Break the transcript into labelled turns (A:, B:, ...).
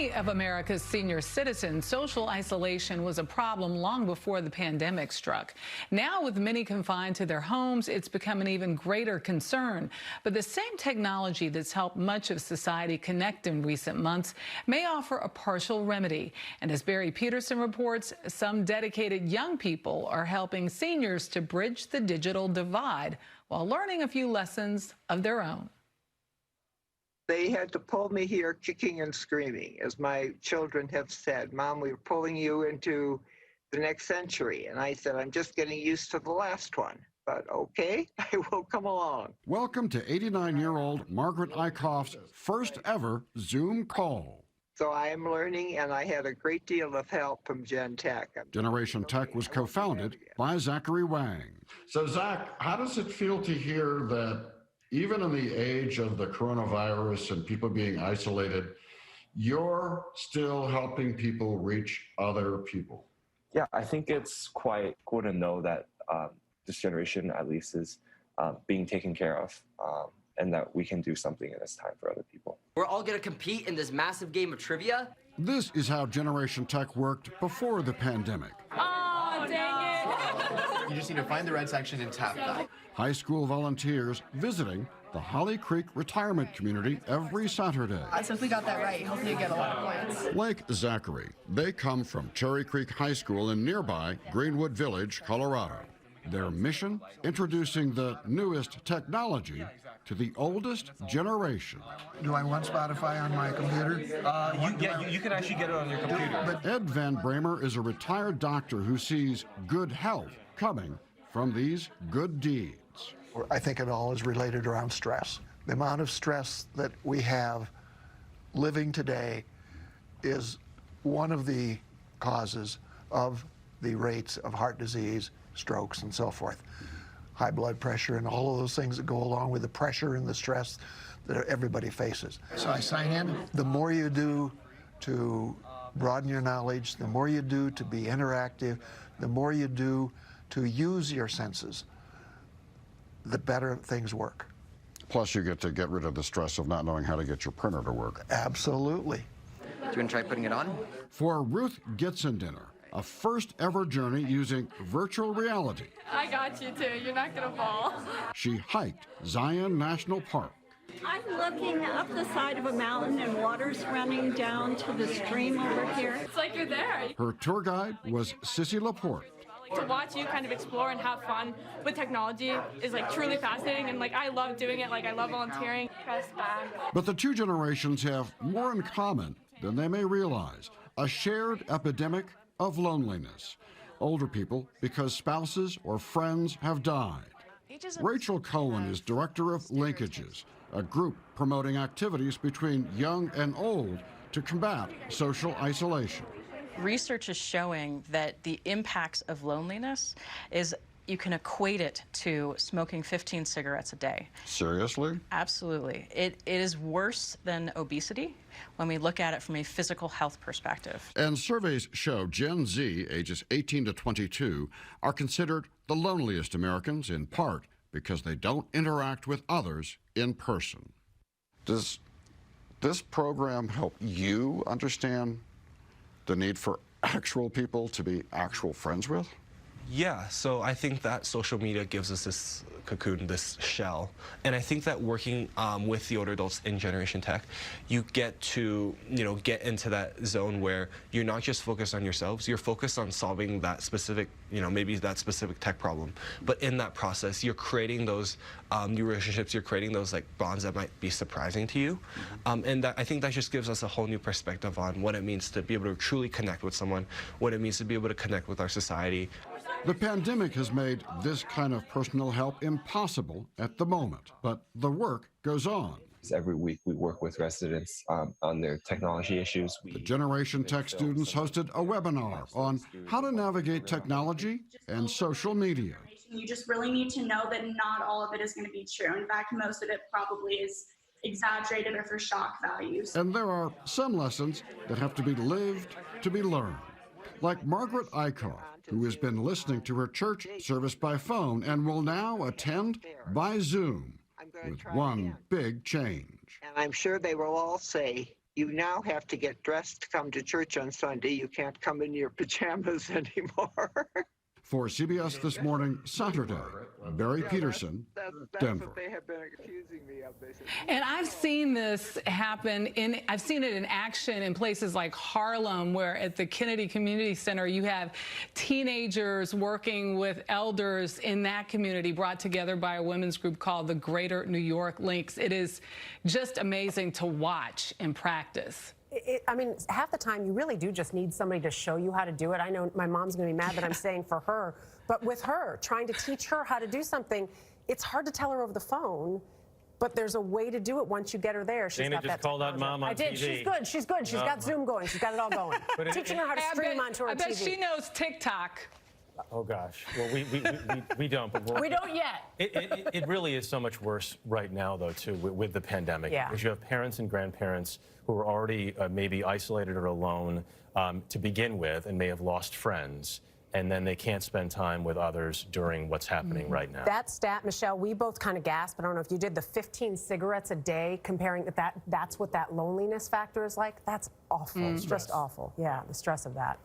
A: many of America's senior citizens, social isolation was a problem long before the pandemic struck. Now, with many confined to their homes, it's become an even greater concern. But the same technology that's helped much of society connect in recent months may offer a partial remedy. And as Barry Petersen reports, some dedicated young people are helping seniors to bridge the digital divide while learning a few lessons of their own.
B: They had to pull me here kicking and screaming. As my children have said, Mom, we're pulling you into the next century. And I said, I'm just getting used to the last one. But okay, I will come along.
C: Welcome to 89-year-old Margaret Eichhoff's first ever Zoom call.
B: So I am learning, and I had a great deal of help from Gen Tech.
C: Generation Tech was co-founded by Zachary Wang. So Zach, how does it feel to hear that even in the age of the coronavirus and people being isolated, you're still helping people reach other people?
D: Yeah, I think it's quite cool to know that this generation at least is being taken care of and that we can do something in this time for other people.
E: We're all going to compete in this massive game of trivia.
C: This is how Generation Tech worked before the pandemic.
F: Oh, dang it.
G: You just need to find the red section and tap that.
C: High school volunteers visiting the Holly Creek retirement community every Saturday.
F: Since we got that right, hopefully you get a lot of points.
C: Like Zachary, they come from Cherry Creek High School in nearby Greenwood Village, Colorado. Their mission, introducing the newest technology to the oldest generation.
H: Do I want Spotify on my computer?
G: You can actually get it on your computer.
C: Ed Van Bramer is a retired doctor who sees good health coming from these good deeds.
H: I think it all is related around stress. The amount of stress that we have living today is one of the causes of the rates of heart disease, strokes, and so forth. High blood pressure and all of those things that go along with the pressure and the stress that everybody faces. So I sign in. The more you do to broaden your knowledge, the more you do to be interactive, the more you do to use your senses, the better things work.
C: Plus, you get to get rid of the stress of not knowing how to get your printer to work.
H: Absolutely.
E: Do you want to try putting it on?
C: For Ruth Gitzendinner, a first ever journey using virtual reality.
F: I got you too. You're not gonna fall.
C: She hiked Zion National Park.
I: I'm looking up the side of a mountain and water's running down to the stream over here.
F: It's like you're there.
C: Her tour guide was Sissy Laporte.
F: To watch you kind of explore and have fun with technology is like truly fascinating, and like I love doing it. Like I love volunteering. Press back.
C: But the two generations have more in common than they may realize. A shared epidemic of loneliness. Older people because spouses or friends have died. Rachel Cohen is director of Linkages, a group promoting activities between young and old to combat social isolation.
J: Research is showing that the impacts of loneliness is you can equate it to smoking 15 cigarettes a day.
C: Seriously?
J: Absolutely. It is worse than obesity when we look at it from a physical health perspective.
C: And surveys show Gen Z, ages 18 to 22, are considered the loneliest Americans, in part because they don't interact with others in person. Does this program help you understand the need for actual people to be actual friends with?
D: Yeah, so I think that social media gives us this cocoon, this shell. And I think that working with the older adults in Generation Tech, you get to, get into that zone where you're not just focused on yourselves, you're focused on solving that specific, maybe that specific tech problem. But in that process, you're creating those new relationships, you're creating those like bonds that might be surprising to you. And I think that just gives us a whole new perspective on what it means to be able to truly connect with someone, what it means to be able to connect with our society.
C: The pandemic has made this kind of personal help impossible at the moment, but the work goes on.
D: Every week we work with residents on their technology issues.
C: The Generation Tech students hosted a webinar on how to navigate technology and social media.
K: You just really need to know that not all of it is going to be true. In fact, most of it probably is exaggerated or for shock values.
C: And there are some lessons that have to be lived to be learned. Like Margaret Eichhoff, who has been listening to her church service by phone and will now attend by Zoom with one big change.
B: And I'm sure they will all say, you now have to get dressed to come to church on Sunday. You can't come in your pajamas anymore.
C: For CBS This Morning, Saturday, Barry Petersen,
B: That's
C: Denver.
B: what they have been accusing me of. They said,
A: And I've seen this happen I've seen it in action in places like Harlem, where at the Kennedy Community Center, you have teenagers working with elders in that community, brought together by a women's group called the Greater New York Links. It is just amazing to watch and practice.
L: I mean, half the time you really do just need somebody to show you how to do it. I know my mom's going to be mad that I'm saying for her, but with her, trying to teach her how to do something, it's hard to tell her over the phone, but there's a way to do it once you get her there. She's
M: Dana
L: got
M: just
L: that
M: called out Mom on
L: I did.
M: TV.
L: She's good. She's good. She's got Zoom going. She's got it all going. Teaching her how to stream onto her
A: I bet
L: TV.
A: she knows TikTok.
M: Oh gosh. Well, we don't. But
L: We don't yet.
M: It really is so much worse right now, though, too, with the pandemic.
L: Yeah.
M: Because you have parents and grandparents who are already maybe isolated or alone to begin with, and may have lost friends, and then they can't spend time with others during what's happening right now.
L: That stat, Michelle, we both kind of gasped. I don't know if you did the 15 cigarettes a day, comparing that's what that loneliness factor is like. That's awful. It's just awful. Yeah, the stress of that.